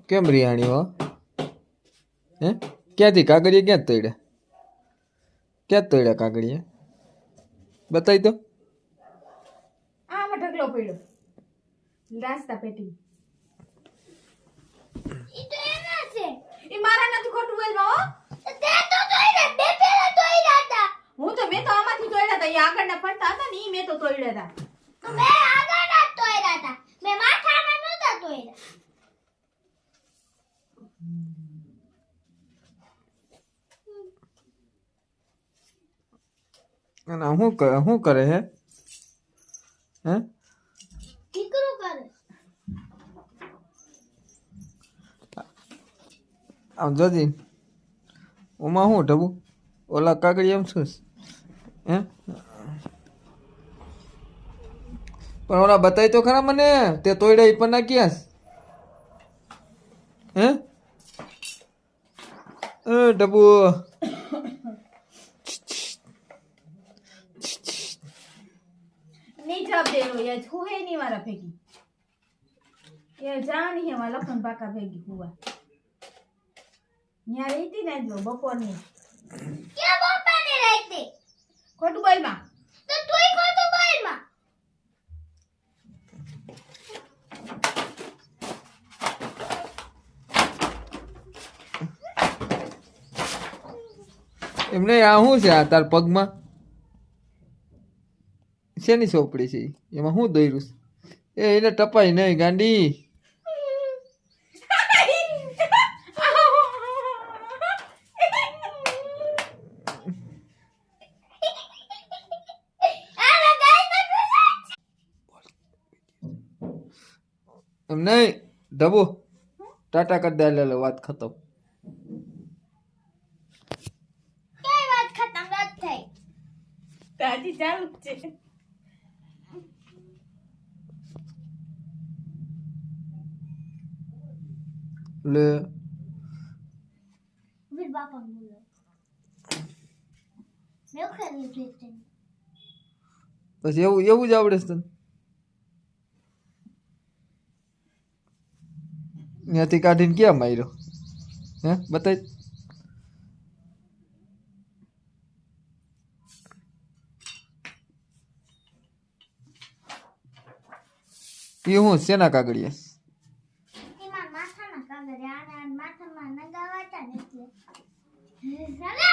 કેમ રિહાણી હો હે ક્યાંથી કાગળિયા ક્યાં તોડ્યા કાગળિયા બતાવી દો આમાં ઢગલો પડ્યો રાસ્તા પેટી ઈ તો એના છે ઈ મારા નથી ખોટું બોલવા હો તે તો તોડ્યા બે પેલા તોડ્યા હતા મેં તો આમાંથી તોડ્યા હતા ઈ આગળના ફરતા હતા ને ઈ મેં તો તોડ્યા હતા તો મેં આગળના તોડ્યા હતા મેં માથાના નહોતા તોડ્યા અને શું કરે હે હે દીકરો કરે આમ જોજી ઓમાં શું ઢબુ ઓલા કાગળિયા એમ શું હે પણ ઓલા બતાવી તો ખરા મને તે તોડ્યા ઈ પણ ના ક્યાં હે ઢબુ नहीं जब दे लो ये छूहे नहीं वाला फेंकी ये जान ही वाला लखन बाका फेंकी हुआ यहाँ रहती ना जो बपोर में क्या बपोर में रहते खोटू बोल मां तो तू ही खोटू बोल मां એમને આ શું છે આ તાર પગમાં શેની સોપડી છે એમાં શું દોર્યું એ એને ટપાઈ નહીં ગાંડી એમ નહીં ઢબુ ટાટા કરી દે લે વાત ખતમ કઈ વાત ખતમ વાત થઈ તાજી ચાલુ છે લે વીર બાપા બોલો મેં ખેલી છે પછી એવું જ આવડે છે તને ત્યાંથી કાઢીને ક્યાં માર્યો હે બતાવી એ હું શેના કાગળિયા એમાં માથાના કાગળિયા આને માથામાં નગાવાતા ને એટલે ચાલે